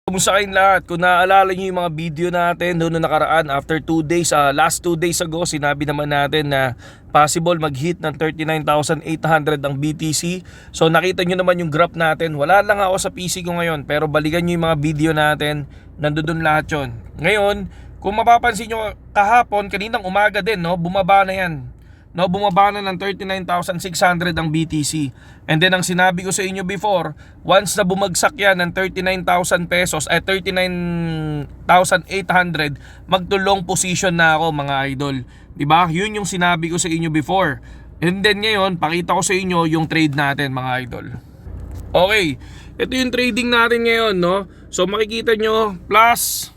Kumusta kayong lahat? Kung naaalala nyo yung mga video natin noon nakaraan, after 2 days, last 2 days ago, sinabi naman natin na possible mag-hit ng 39,800 ang BTC. So nakita nyo naman yung graph natin. Wala lang ako sa PC ko ngayon, pero balikan nyo yung mga video natin, nandoon lahat yon. Ngayon, kung mapapansin nyo kahapon, kaninang umaga din, no, bumaba na yan. No, bumaba na ng 39,600 ang BTC. And then ang sinabi ko sa inyo before, once na bumagsak yan ng 39,000 pesos ay 39,800, magtulong position na ako mga idol. 'Di ba? Yun yung sinabi ko sa inyo before. And then ngayon, pakita ko sa inyo yung trade natin mga idol. Okay, ito yung trading natin ngayon, no? So makikita nyo, plus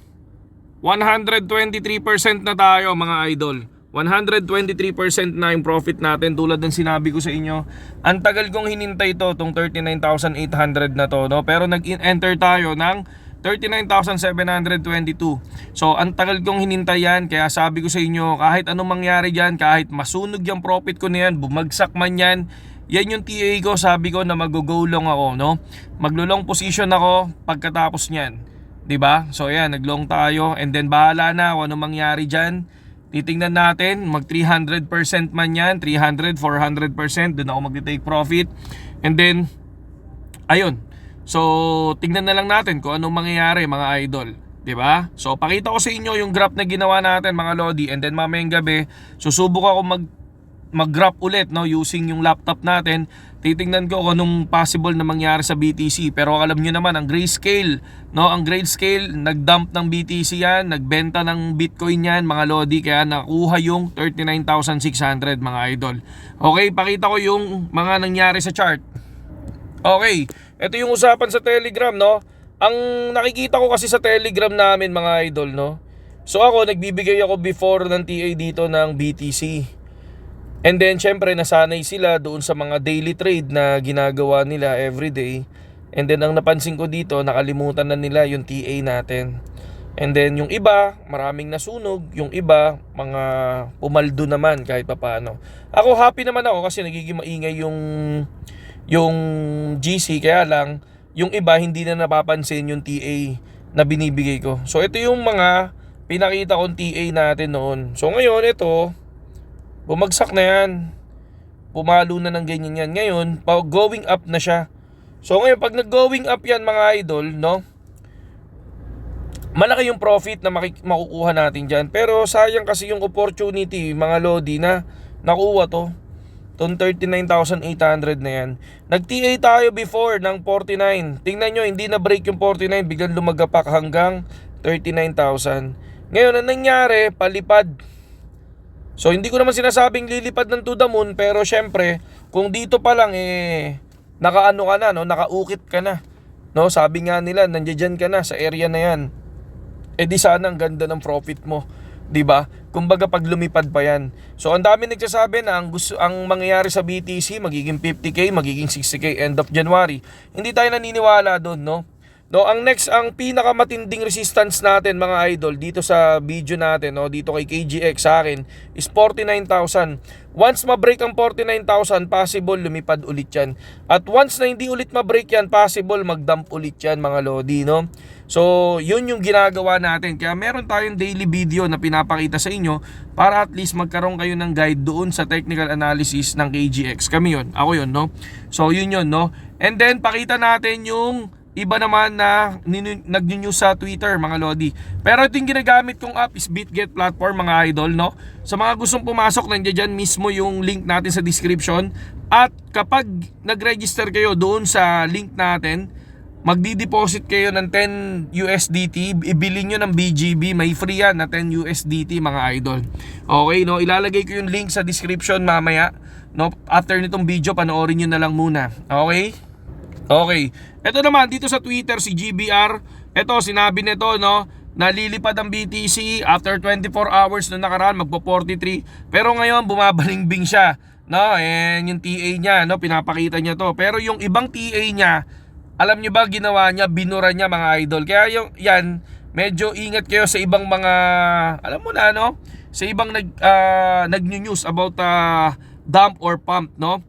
123% na tayo mga idol. 123% na yung profit natin, tulad ng sinabi ko sa inyo. Ang tagal kong hinintay to, tong 39,800 na to, no? Pero nag-enter tayo ng 39,722. So ang tagal kong hinintay yan, kaya sabi ko sa inyo, kahit anong mangyari dyan, kahit masunog yung profit ko na yan, bumagsak man yan, yan yung TA ko. Sabi ko na mag-go long ako, no? Maglo-long position ako pagkatapos nyan, 'di ba? So ayan, nag-long tayo, and then bahala na kung anong mangyari dyan. Titingnan natin, mag 300% man yan, 300, 400%, doon ako mag-take profit. And then, ayun. So, tingnan na lang natin kung anong mangyayari mga idol. 'Di ba? So, pakita ko sa inyo yung graph na ginawa natin mga lodi. And then mamayang gabi, susubok ako mag-graph ulit, no, using yung laptop natin. Titingnan ko kung anong possible na mangyari sa BTC. Pero alam nyo naman, ang grayscale, no, ang grayscale, nag-dump ng BTC yan, nagbenta ng Bitcoin yan mga lodi, kaya nakuha yung 39,600 mga idol. Okay, pakita ko yung mga nangyari sa chart. Okay, ito yung usapan sa Telegram, no. Ang nakikita ko kasi sa Telegram namin mga idol, no. So ako, nagbibigay ako before ng TA dito ng BTC. And then syempre nasanay sila doon sa mga daily trade na ginagawa nila everyday. And then ang napansin ko dito, nakalimutan na nila yung TA natin. And then yung iba, maraming nasunog. Yung iba, mga pumaldo naman kahit papaano. Ako happy naman ako kasi nagiging maingay yung GC. Kaya lang, yung iba hindi na napapansin yung TA na binibigay ko. So ito yung mga pinakita kong TA natin noon. So ngayon ito, bumagsak na yan. Pumalo na ng ganyan yan. Ngayon, going up na siya. So ngayon, pag nag-going up yan mga idol, no, malaki yung profit na makukuha natin dyan. Pero sayang kasi yung opportunity, mga lodi, na nakuha to. Itong 39,800 na yan. Nag-TA tayo before ng 49. Tingnan nyo, hindi na break yung 49. Biglang lumagapak hanggang 39,000. Ngayon, ang nangyari, palipad. So hindi ko naman sinasabing lilipad ng to the moon, pero syempre kung dito pa lang nakaano ka na, no, nakaukit ka na, no, sabi nga nila nandiyan ka na sa area na yan, di sana ang ganda ng profit mo, 'di ba? Kumbaga pag lumipad pa yan. So ang dami nagsasabi na ang mangyayari sa BTC magiging 50k, magiging 60k end of January. Hindi tayo naniniwala doon, no? No, ang next, ang pinakamatinding resistance natin mga idol dito sa video natin, no, dito kay KGX sa akin is 49,000. Once ma-break ang 49,000, possible lumipad ulit yan. At once na hindi ulit ma-break yan, possible mag-dump ulit yan mga lodi, no. So, yun yung ginagawa natin. Kaya meron tayong daily video na pinapakita sa inyo para at least magkaroon kayo ng guide doon sa technical analysis ng KGX. Kami yun, ako yun, no. So, yun, no. And then, pakita natin yung iba naman na nag-news sa Twitter mga lodi. Pero ito yung ginagamit kong app is BitGet platform mga idol, no. Sa mga gustong pumasok, nandiyan dyan mismo yung link natin sa description. At kapag nag-register kayo doon sa link natin, magdi-deposit kayo ng 10 USDT, ibili nyo ng BGB, may free yan na 10 USDT mga idol. Okay, no, ilalagay ko yung link sa description mamaya, no. After nitong video, panoorin nyo na lang muna. Okay? Okay, ito naman dito sa Twitter si GBR, ito sinabi nito, no, nalilipad ang BTC after 24 hours na nakaraan, magpo 43, pero ngayon bumabalingbing siya, no, and yung TA niya, no, pinapakita niya to. Pero yung ibang TA niya, alam niyo ba ginawa niya, binura niya mga idol. Kaya yung yan, medyo ingat kayo sa ibang mga, alam mo na, no, sa ibang nag-news about dump or pump, no.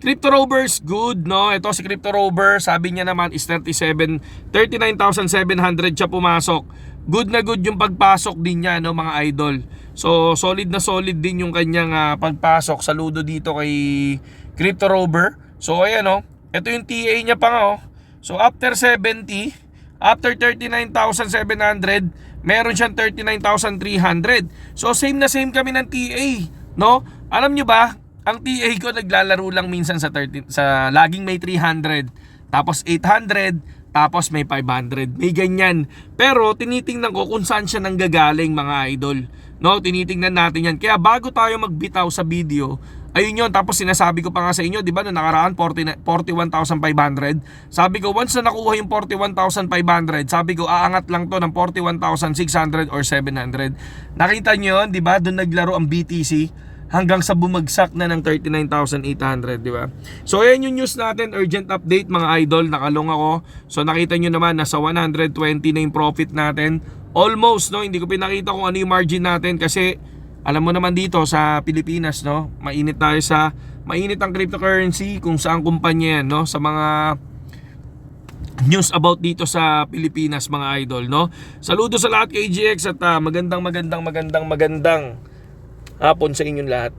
Crypto Rovers, good, no? Ito si Crypto Rover, sabi niya naman is 39,700 siya pumasok. Good na good yung pagpasok din niya, no, mga idol. So, solid na solid din yung kanyang pagpasok. Saludo dito kay Crypto Rover. So, ayan, no? Ito yung TA niya pa nga, oh. So, after 70, after 39,700, meron siyang 39,300. So, same na same kami ng TA, no? Alam nyo ba, ang TA ko naglalaro lang minsan sa laging may 300, tapos 800, tapos may 500, may ganyan. Pero tinitingnan ko kung saan siya nanggagaling, mga idol, no? Tinitingnan natin yan. Kaya bago tayo magbitaw sa video, ayun yun. Tapos sinasabi ko pa nga sa inyo, di ba, noong nakaraan 41,500. Sabi ko, once na nakuha yung 41,500, sabi ko aangat lang to ng 41,600 or 700. Nakita nyo yun, di ba? Doon naglaro ang BTC hanggang sa bumagsak na ng 39,800, di ba? So ayan yung news natin, urgent update, mga idol. Nakalong ako. So nakita nyo naman, nasa 120 na yung profit natin. Almost, no? Hindi ko pinakita kung ano yung margin natin kasi alam mo naman dito sa Pilipinas, no? Mainit ang cryptocurrency kung saan kumpanya yan, no? Sa mga news about dito sa Pilipinas, mga idol, no? Saludo sa lahat kay GX at magandang hapon sa inyong lahat.